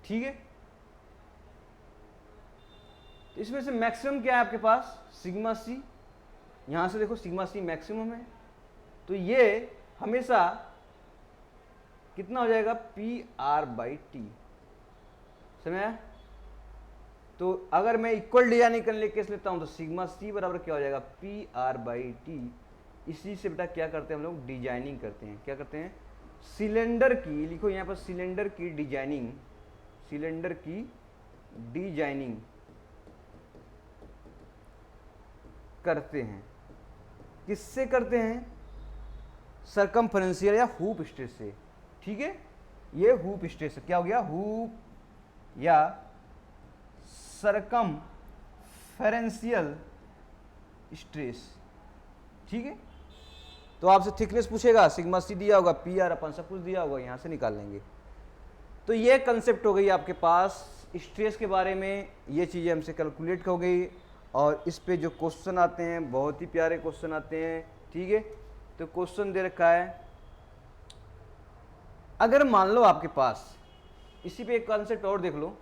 ठीक है, तो इसमें से मैक्सिमम क्या है आपके पास? सिग्मा सी। यहां से देखो सिग्मा सी मैक्सिमम है, तो ये हमेशा कितना हो जाएगा? P R by T. समझ? तो अगर मैं इक्वल डिजाइनिंग करने केस लेता हूं तो सिग्मा सी बराबर क्या हो जाएगा? P R by T. इसी से बेटा क्या करते हैं हम लोग? डिजाइनिंग करते हैं। क्या करते हैं? सिलेंडर की, लिखो यहां पर सिलेंडर की डिजाइनिंग, सिलेंडर की डिजाइनिंग करते हैं। किससे करते हैं? सरकमफरेंशियल या हुप स्ट्रेस से, ठीक है। ये हुप स्ट्रेस क्या हो गया? हुप या सरकमफरेंशियल स्ट्रेस, ठीक है। तो आपसे थिकनेस पूछेगा, सिग्मा सी दिया होगा, पी आर अपन सब कुछ दिया होगा, यहां से निकाल लेंगे। तो ये कंसेप्ट हो गई आपके पास स्ट्रेस के बारे में, ये चीजें हमसे कैलकुलेट हो गई। और इस पे जो क्वेश्चन आते हैं बहुत ही प्यारे क्वेश्चन आते हैं, ठीक है। तो क्वेश्चन दे रखा है, अगर मान लो आपके पास, इसी पे एक कॉन्सेप्ट और देख लो,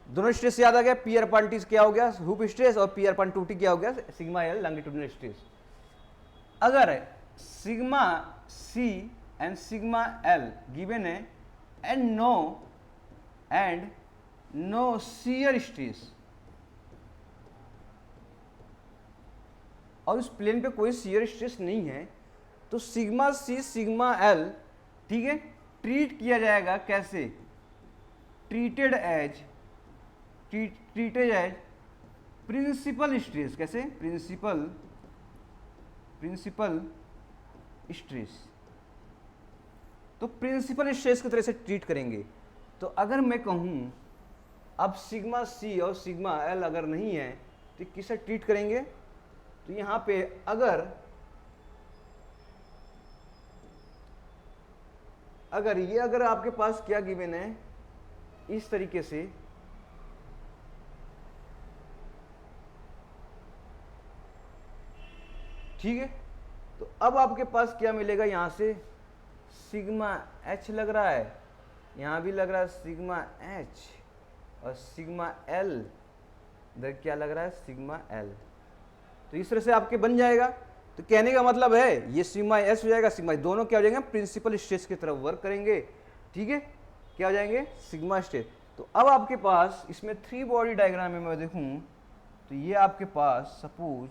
दोनों स्ट्रेस याद आ गया, पी अपॉन टी क्या हो गया हुप स्ट्रेस, और पी अपॉन 2t क्या हो गया सिग्मा एल लॉन्गिट्यूडिनल स्ट्रेस। अगर sigma C and sigma L given है एंड नो शियर स्ट्रेस, और उस प्लेन पे कोई शियर स्ट्रेस नहीं है, तो सिग्मा सी सिग्मा एल, ठीक है, ट्रीट किया जाएगा कैसे, ट्रीटेड एज प्रिंसिपल स्ट्रेस। कैसे, प्रिंसिपल स्ट्रेस। तो प्रिंसिपल स्ट्रेस की तरह से ट्रीट करेंगे। तो अगर मैं कहूं अब सिग्मा सी और सिग्मा एल अगर नहीं है तो किसे ट्रीट करेंगे, तो यहां पे अगर आपके पास क्या गिवन है इस तरीके से, ठीक है, तो अब आपके पास क्या मिलेगा, यहां से सिग्मा एच लग रहा है, यहां भी लग रहा है सिग्मा एच, और सिग्मा एल इधर क्या लग रहा है सिग्मा एल। तो इस तरह से आपके बन जाएगा। तो कहने का मतलब है ये सिग्मा एस हो जाएगा, सिग्मा दोनों क्या हो जाएंगे, प्रिंसिपल स्ट्रेस की तरफ वर्क करेंगे, ठीक है, क्या हो जाएंगे सिग्मा स्ट्रेस। तो अब आपके पास इसमें 3 बॉडी डायग्राम में मैं देखूं तो ये आपके पास सपोज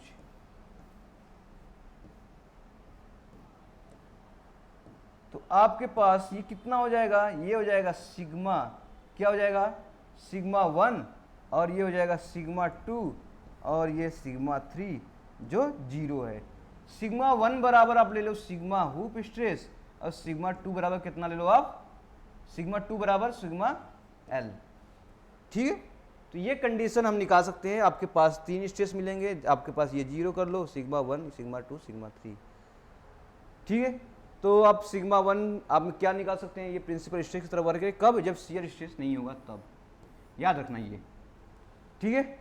तो आपके पास ये कितना हो जाएगा, ये हो जाएगा सिग्मा, क्या हो जाएगा सिग्मा 1, और ये हो जाएगा सिग्मा 2, और ये सिग्मा 3 जो 0 है। सिग्मा 1 बराबर आप ले लो सिग्मा हुप स्ट्रेस, और सिग्मा 2 बराबर कितना ले लो आप, सिग्मा 2 बराबर सिग्मा एल, ठीक है। तो ये कंडीशन हम निकाल सकते हैं। आपके पास 3 स्ट्रेस मिलेंगे, आपके पास ये 0 कर लो, सिग्मा 1 सिग्मा 2 सिग्मा 3, ठीक है। तो आप सिग्मा 1 आप क्या निकाल सकते हैं, ये प्रिंसिपल स्ट्रेस की तरफ वर्क है, कब, जब शियर स्ट्रेस नहीं होगा तब, याद रखना ये, ठीक है।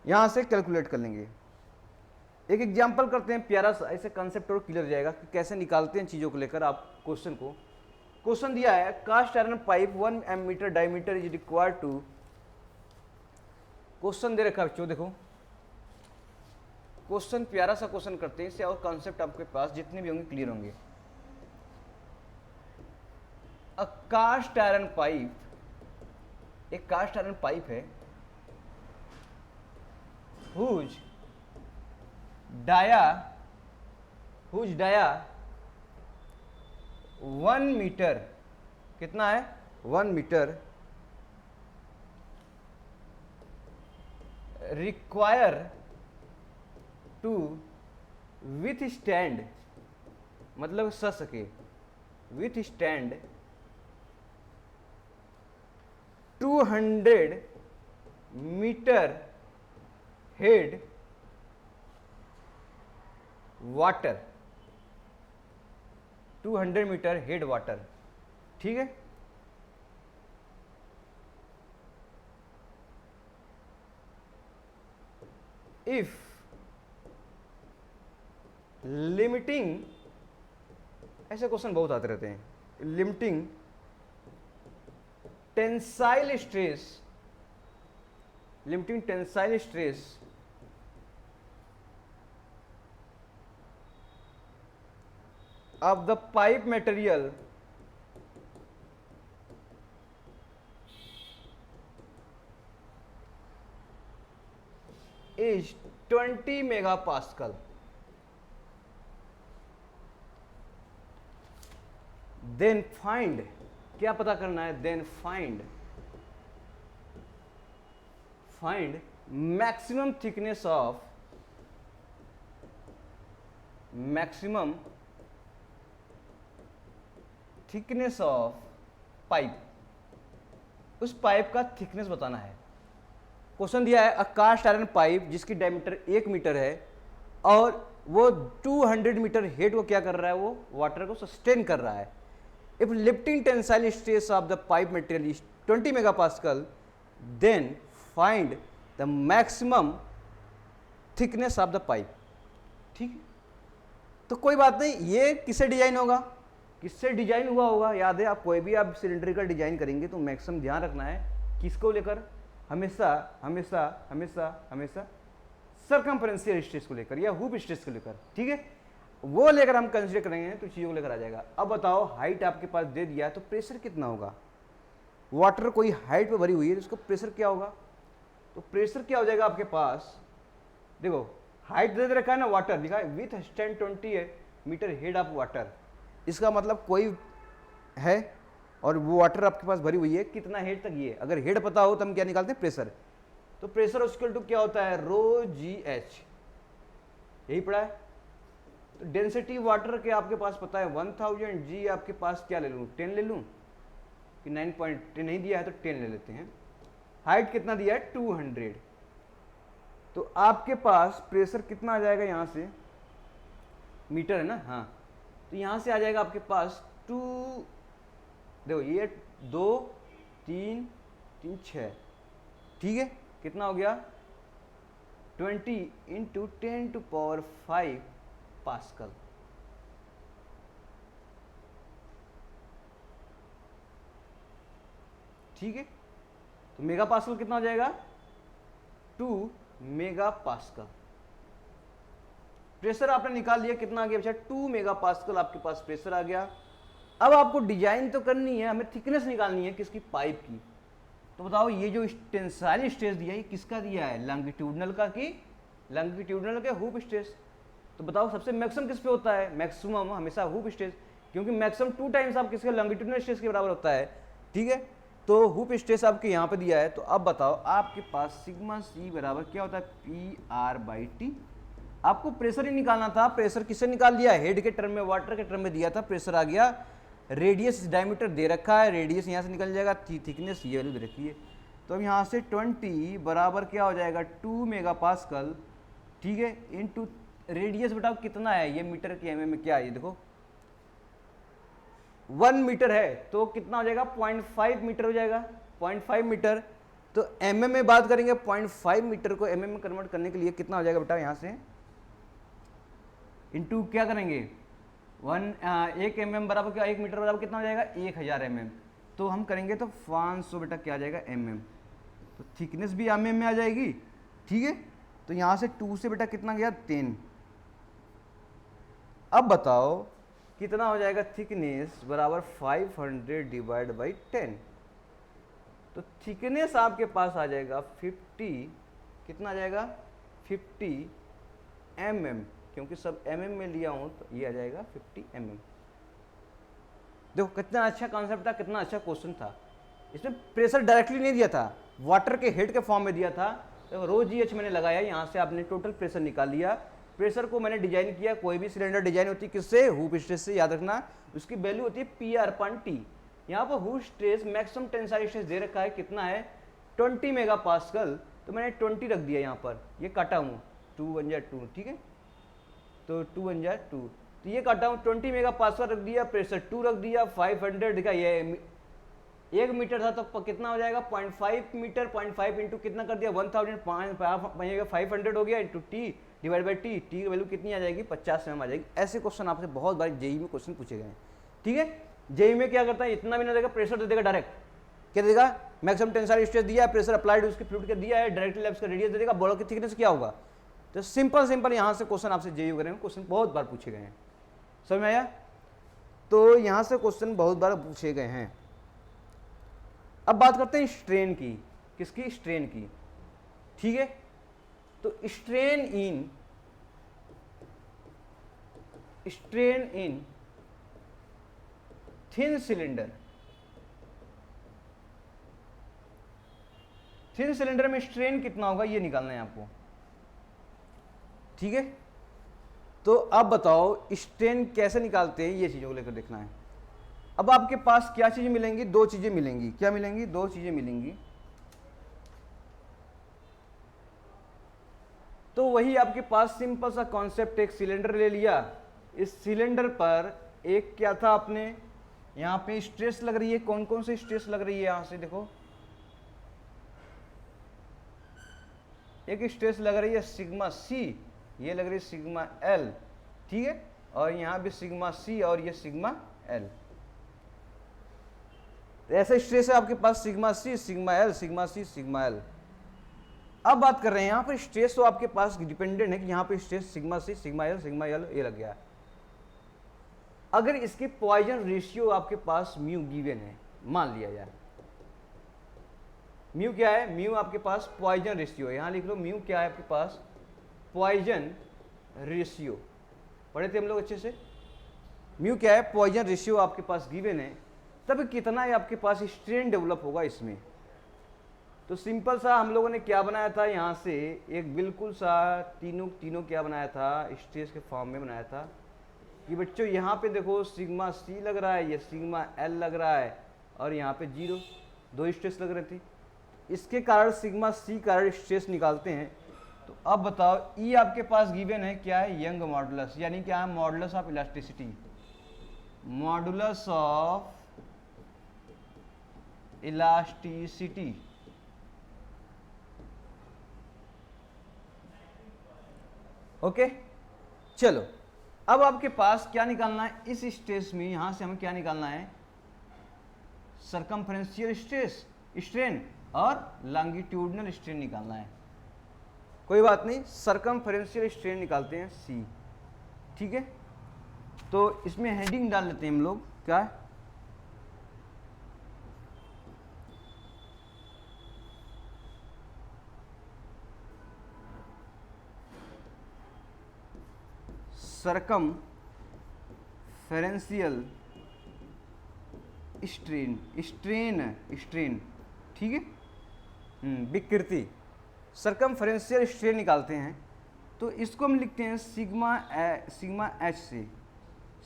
यहां से कैलकुलेट कर लेंगे। एक एग्जांपल करते हैं प्यारा सा, ऐसे कंसेप्ट और क्लियर हो जाएगा कि कैसे निकालते हैं चीज़ों को लेकर आप क्वेश्चन को। क्वेश्चन दिया है cast iron pipe 1 m diameter is required to, question दे रखा बच्चों, देखो क्वेश्चन प्यारा सा क्वेश्चन करते हैं, इससे और कॉन्सेप्ट आपके पास जितने भी होंगे क्लियर होंगे। अ कास्ट आयरन पाइप, एक कास्ट आयरन पाइप है whose dia 1 मीटर, कितना है 1 metre, require to withstand, मतलब सह सके, withstand 200 metre head water, 200 metre head water, ठीक है। इफ लिमिटिंग, ऐसे क्वेश्चन बहुत आते रहते हैं, limiting tensile stress, limiting tensile stress of the pipe material is 20 megapascal, then find, क्या पता करना है, then find maximum thickness of, maximum thickness of pipe, उस पाइप का थिकनेस बताना है। क्वेश्चन दिया है अ कास्ट आयरन पाइप जिसकी डायमीटर 1 मीटर है और वो 200 मीटर हेड को क्या कर रहा है, वो वाटर को सस्टेन कर रहा है। If lifting tensile stress of the pipe material is 20 megapascal, then find the maximum thickness of the pipe. ठीक है, तो कोई बात नहीं, ये किससे डिजाइन होगा, किससे डिजाइन हुआ होगा, याद है आप कोई भी आप सिलेंडर डिजाइन करेंगे तो मैक्सिमम ध्यान रखना है किसको लेकर, हमेशा हमेशा हमेशा हमेशा सर्कमफ्रेंशियल स्ट्रेस को लेकर या हुप स्ट्रेस को लेकर। ठीक है, वो लेकर हम कंसीडर करेंगे तो चीज़ों को लेकर आ जाएगा। अब बताओ हाइट आपके पास दे दिया तो प्रेशर कितना होगा, वाटर कोई हाइट पे भरी हुई है तो उसको प्रेशर क्या होगा, तो प्रेशर क्या हो जाएगा आपके पास, देखो हाइट दे रखा है ना, वाटर लिखा है with 1020 metre head of water, इसका मतलब कोई है और वो वाटर आपके पास भरी हुई है कितना हेड तक, ये अगर हेड पता हो तो हम क्या निकालते हैं प्रेशर, तो प्रेशर इक्वल टू क्या होता है रो जी एच, यही पढ़ा है। तो डेंसिटी वाटर के आपके पास पता है 1000 जी, आपके पास क्या ले लूँ 10 ले लूँ कि 9.10 नहीं दिया है तो 10 ले लेते हैं। हाइट कितना दिया है 200, तो आपके पास प्रेशर कितना आ जाएगा यहाँ से, मीटर है ना, हाँ, तो यहाँ से आ जाएगा आपके पास 2, देखो ये 2 3 3 6, ठीक है, कितना हो गया 20 इंटू 10⁵ पास्कल। ठीक है, तो मेगा पास्कल कितना हो जाएगा 2 मेगा पास्कल। प्रेशर आपने निकाल लिया, कितना आ गया बच्चा 2 मेगा पास्कल आपके पास प्रेशर आ गया। अब आपको डिजाइन तो करनी है, हमें थिकनेस निकालनी है किसकी, पाइप की। तो बताओ ये जो टेंसाइल स्ट्रेस दिया है किसका दिया है, लॉन्गिट्यूडनल का कि लॉन्गिट्यूडनल के हुप स्ट्रेस। तो बताओ सबसे मैक्सिमम किस पे होता है, मैक्सिमम हमेशा हुप स्ट्रेस, क्योंकि मैक्सिमम 2 टाइम्स आप किसके लॉन्गिट्यूडनल स्ट्रेस के बराबर होता है। ठीक है, तो हुप स्ट्रेस आपके यहाँ पे दिया है, तो अब बताओ आपके पास सिग्मा सी बराबर क्या होता है PR/T। आपको प्रेशर ही निकालना था, प्रेशर किससे निकाल लिया, हेड के टर्म में, वाटर के टर्म में दिया था, प्रेशर आ गया, रेडियस डायमीटर दे रखा है, रेडियस यहाँ से निकल जाएगा, थिकनेस ये वैल्यू दे रखी है, तो अब यहाँ से 20 बराबर क्या हो जाएगा 2 मेगा पास्कल। ठीक है, इनटू रेडियस बताओ कितना है, ये मीटर के एमएम में क्या है, ये देखो 1 मीटर है तो कितना हो जाएगा 0.5 मीटर हो जाएगा, 0.5 मीटर। तो एमएम में बात करेंगे, 0.5 मीटर को एमएम में कन्वर्ट करने के लिए कितना हो जाएगा बेटा, यहाँ से इंटू क्या करेंगे 1 एमएम बराबर क्या, 1 मीटर बराबर कितना हो जाएगा 1000 एमएम। तो हम करेंगे तो 500 बेटा क्या आ जाएगा एमएम, तो थिकनेस भी एमएम में आ जाएगी। ठीक है, तो यहाँ से 2 से बेटा कितना गया 10। अब बताओ कितना हो जाएगा थिकनेस बराबर 500 डिवाइड बाई 10, तो थिकनेस आपके पास आ जाएगा 50, कितना आ जाएगा 50 mm, क्योंकि सब mm में लिया हूं तो ये आ जाएगा 50 mm। देखो कितना अच्छा कॉन्सेप्ट था, कितना अच्छा क्वेश्चन था। इसमें प्रेशर डायरेक्टली नहीं दिया था, वाटर के हेड के फॉर्म में दिया था। तो रो जी एच मैंने लगाया, यहाँ से आपने टोटल प्रेशर निकाल लिया। प्रेशर को मैंने डिजाइन किया, कोई भी सिलेंडर डिजाइन होती है किससे, हुप स्ट्रेस से, याद रखना उसकी वैल्यू होती है PR/T। यहाँ पर hoop stress maximum tensile stress दे रखा है, कितना है 20 मेगा पास्कल, तो मैंने 20 रख दिया यहाँ पर, ये काटा हूँ 2 1 जा 2, ठीक है, तो 2 1 जा 2, तो ये काटा हूँ 20 मेगा पास्कल रख दिया, प्रेशर 2 रख दिया, 500 दिखा, ये 1 मीटर था तो कितना हो जाएगा 0.5 मीटर, 0.5 इंटू कितना कर दिया 1000, 500 हो गया into T divide by T, T की वैल्यू कितनी आ जाएगी 50 में आ जाएगी। ऐसे क्वेश्चन आपसे बहुत बार जेई में क्वेश्चन पूछे गए हैं। ठीक है, जेई में क्या करता है, इतना भी ना देगा, प्रेशर दे देगा डायरेक्ट, क्या देगा मैक्सिमम टेंसाइल स्ट्रेस दिया है, प्रेशर अप्लाइड उसके फ्लूइड का दिया है, डायरेक्टली लैप्स का रेडियस दे देगा, बॉल की थिकनेस क्या होगा। तो सिंपल यहाँ से क्वेश्चन आपसे जेई वगैरह में क्वेश्चन बहुत बार पूछे गए हैं, समझ में आया। तो यहाँ से क्वेश्चन बहुत बार पूछे गए हैं। अब बात करते हैं स्ट्रेन की, किसकी, स्ट्रेन की। ठीक है, तो strain in thin cylinder, thin cylinder में स्ट्रेन कितना होगा ये निकालना है आपको। ठीक है, तो अब बताओ स्ट्रेन कैसे निकालते हैं, ये चीजों को लेकर देखना है। अब आपके पास क्या चीजें मिलेंगी, 2 चीजें मिलेंगी, क्या मिलेंगी 2 चीजें मिलेंगी। तो वही आपके पास सिंपल सा कॉन्सेप्ट, एक सिलेंडर ले लिया, इस सिलेंडर पर एक क्या था आपने, यहाँ पे स्ट्रेस लग रही है, कौन कौन सी स्ट्रेस लग रही है, यहां से देखो एक स्ट्रेस लग रही है सिग्मा सी, ये लग रही है सिग्मा एल, ठीक है, और यहाँ भी सिग्मा सी और ये सिग्मा एल। ऐसा स्ट्रेस है आपके पास sigma C sigma L, sigma C sigma L. अब बात कर रहे हैं यहाँ पर स्ट्रेस, तो आपके पास डिपेंडेंट है कि यहाँ पे stress sigma C sigma L ये लग गया। अगर इसके पॉइजन रेशियो आपके पास म्यू गिवन है, मान लिया जाए म्यू क्या है, म्यू आपके पास पॉइजन रेशियो है, यहाँ लिख लो म्यू क्या है आपके पास, पॉइजन रेशियो, पढ़े थे हम लोग अच्छे से। म्यू क्या है, पॉइजन रेशियो आपके पास गिवन है, तब कितना है आपके पास स्ट्रेन डेवलप होगा इसमें। तो सिंपल सा हम लोगों ने क्या बनाया था, यहाँ से एक बिल्कुल सा तीनों क्या बनाया था, स्ट्रेस के फॉर्म में बनाया था कि बच्चों यहाँ पे देखो सिग्मा सी लग रहा है, ये सिग्मा एल लग रहा है, और यहाँ पे 0 दो स्ट्रेस लग रहे थे। इसके कारण सिग्मा सी कारण स्ट्रेस निकालते हैं। तो अब बताओ ई आपके पास गिवन है क्या है, यंग मॉडुलस, यानी क्या है, modulus of elasticity, modulus of elasticity. Okay चलो, अब आपके पास क्या निकालना है इस स्ट्रेस में, यहां से हमें क्या निकालना है, सरकमफ्रेंशियल स्ट्रेस स्ट्रेन और लॉन्गिट्यूडनल स्ट्रेन निकालना है। कोई बात नहीं, सरकमफ्रेंशियल स्ट्रेन निकालते हैं सी, ठीक है। तो इसमें हेडिंग डाल लेते हैं हम लोग, क्या है, सरकमफेरेंशियल स्ट्रेन, ठीक है, विकृति, सरकमफेरेंशियल स्ट्रेन निकालते हैं। तो इसको हम लिखते हैं सिग्मा एच से,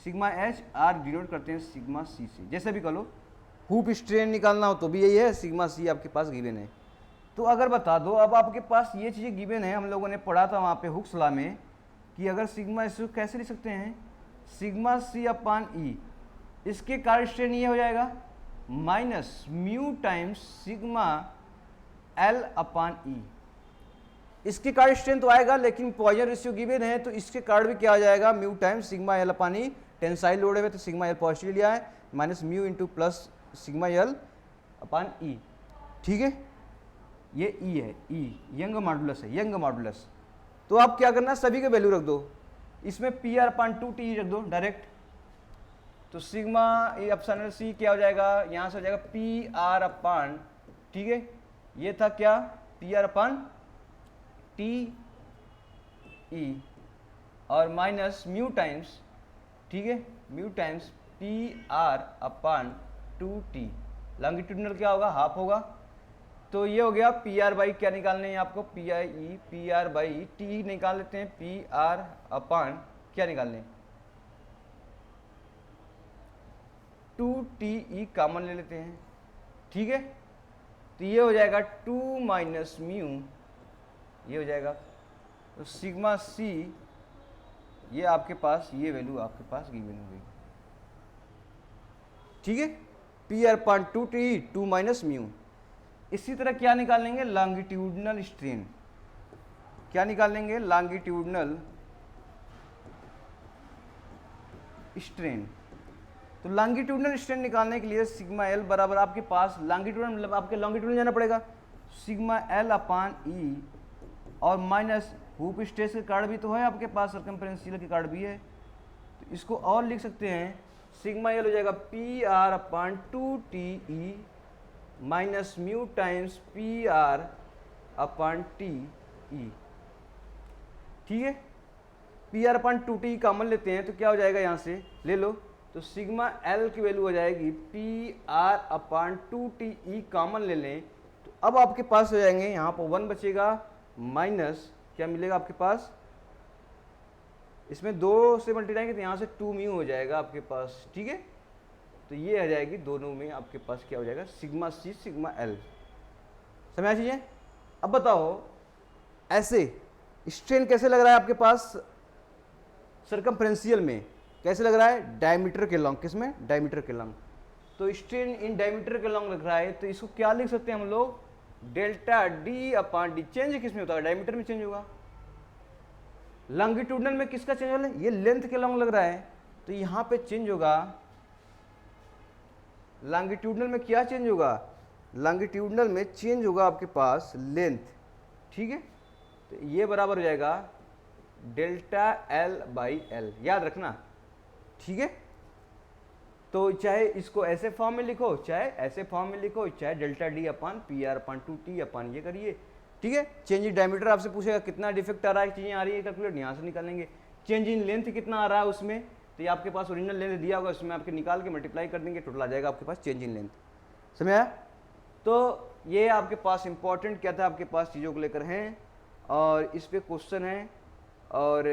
सिग्मा एच आर डिनोट करते हैं सिग्मा सी से, जैसे भी कर लो। हुप स्ट्रेन निकालना हो तो भी यही है, सिग्मा सी आपके पास गिवन है। तो अगर बता दो, अब आपके पास ये चीज़ें गिवन है, हम लोगों ने पढ़ा था वहाँ पे हुक्स लॉ में कि अगर सिग्मा इसको कैसे लिख सकते हैं, सिग्मा सी अपान ई, इसके कारण स्ट्रेन ये हो जाएगा minus mu times sigma L upon E. इसके कारण स्ट्रेन तो आएगा, लेकिन पॉइजन रेशियो गिवन है, तो इसके कारण भी क्या हो जाएगा, mu times sigma L upon E. Tensile load है तो सिग्मा एल पॉजिटिव लिया है, minus mu into plus sigma L upon E, ठीक है। ये ई है, ई यंग मॉडुलस है, यंग मॉडुलस। तो आप क्या करना, सभी के वैल्यू रख दो, इसमें पी आर अपान 2t रख दो डायरेक्ट। तो सिग्मा एप्सिलॉन सी क्या हो जाएगा, यहाँ से हो जाएगा पी आर अपान, ठीक है, ये था क्या, पी आर अपान टी ई और माइनस म्यू टाइम्स, ठीक है, mu times P R upon 2t, longitudinal क्या होगा, हाफ होगा। तो ये हो गया पी आर बाई, क्या निकालने हैं आपको, P I E, P R by T निकाल लेते हैं, पी आर अपान क्या निकालने, 2t कॉमन ले लेते हैं, ठीक है। तो ये हो जाएगा 2 माइनस म्यू, ये हो जाएगा, तो सिग्मा सी ये आपके पास, ये वैल्यू आपके पास गिवन हो गई, ठीक है, P R upon 2t 2 minus mu. इसी तरह क्या निकालेंगे, लॉन्गिट्यूडनल स्ट्रेन, क्या निकालेंगे, लॉन्गिट्यूडनल स्ट्रेन। तो लॉन्गिट्यूडनल स्ट्रेन निकालने के लिए सिग्मा एल बराबर आपके पास लॉन्गिट्यूडनल, मतलब आपके लॉन्गिट्यूडनल जाना पड़ेगा, सिग्मा एल अपान ई और माइनस हुप स्ट्रेस के कार्ड भी तो है आपके पास, सरकमफ्रेंशियल के कार्ड भी है, तो इसको और लिख सकते हैं, सिग्मा एल हो जाएगा P R upon 2t minus mu times P R upon T E, ठीक है। P R upon 2t common लेते हैं तो क्या हो जाएगा, यहाँ से ले लो, तो सिग्मा एल की वैल्यू हो जाएगी P R upon 2t common ले लें, तो अब आपके पास हो जाएंगे, यहाँ पर 1 बचेगा, माइनस क्या मिलेगा आपके पास, इसमें 2 से मल्टीप्लाई तो यहाँ से 2 म्यू हो जाएगा आपके पास, ठीक है। तो ये आ जाएगी, दोनों में आपके पास क्या हो जाएगा, सिग्मा सी सिग्मा एल, समझ चीजें। अब बताओ ऐसे स्ट्रेन कैसे लग रहा है आपके पास सरकमफ्रेंशियल में, कैसे लग रहा है, डायमीटर के लॉन्ग, किसमें, डायमीटर के लॉन्ग। तो स्ट्रेन इन डायमीटर के लॉन्ग लग रहा है, तो इसको क्या लिख सकते हैं हम लोग, delta D upon D change किस में होता है, डायमीटर में चेंज होगा। लॉन्गिट्यूडनल में किसका चेंज होगा, ये लेंथ के लॉन्ग लग रहा है तो यहां पे चेंज होगा। लॉन्गिट्यूडनल में क्या चेंज होगा, लॉन्गिट्यूडनल में चेंज होगा आपके पास लेंथ, ठीक है। तो ये बराबर हो जाएगा डेल्टा एल बाई एल, याद रखना, ठीक है। तो चाहे इसको ऐसे फॉर्म में लिखो, चाहे ऐसे फॉर्म में लिखो, चाहे delta D upon P R upon 2t upon ये करिए, ठीक है। चेंज इन डायमीटर आपसे पूछेगा कितना डिफेक्ट आ रहा है, चीज़ें आ रही है कैलकुलेट, यहाँ से निकालेंगे। चेंज इन लेंथ कितना आ रहा है उसमें, तो ये आपके पास ओरिजिनल लेंथ दिया होगा, उसमें आपके निकाल के मल्टीप्लाई कर देंगे, टोटल आ जाएगा आपके पास चेंज इन लेंथ। समझ आया। तो ये आपके पास इंपॉर्टेंट क्या था, आपके पास चीज़ों को लेकर हैं और इस पर क्वेश्चन है। और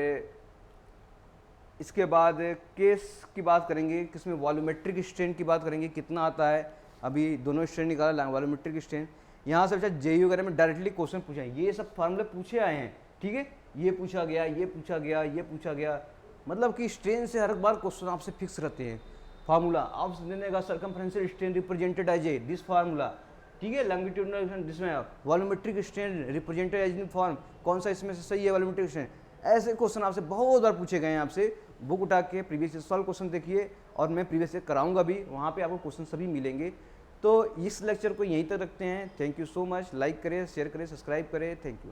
इसके बाद केस की बात करेंगे, किसमें वॉल्यूमेट्रिक स्ट्रेन की बात करेंगे, कितना आता है। अभी दोनों स्ट्रेन निकाला, वॉल्यूमेट्रिक स्ट्रेन। यहाँ से अच्छा जेई वगैरह में डायरेक्टली क्वेश्चन पूछा है, ये सब फार्मूले पूछे आए हैं, ठीक है। ये पूछा गया, ये पूछा गया, ये पूछा गया, मतलब कि स्ट्रेन से हर बार क्वेश्चन आपसे फिक्स रहते हैं। फार्मूला आप देने का circumferential strain represented as a this formula, ठीक है। लॉन्गिट्यूडनल जिसमें volumetric strain represented as in form, कौन सा इसमें से सही है वॉल्यूमेट्रिक स्ट्रेन। ऐसे क्वेश्चन आपसे बहुत बार पूछे गए हैं, आपसे बुक उठा के प्रीवियस ईयर सॉल्व क्वेश्चन देखिए, और मैं प्रीवियस ईयर कराऊंगा भी, वहाँ पे आपको क्वेश्चन सभी मिलेंगे। तो इस लेक्चर को यहीं तक रखते हैं। Thank you so much, like करें, शेयर करें, सब्सक्राइब करें, थैंक यू।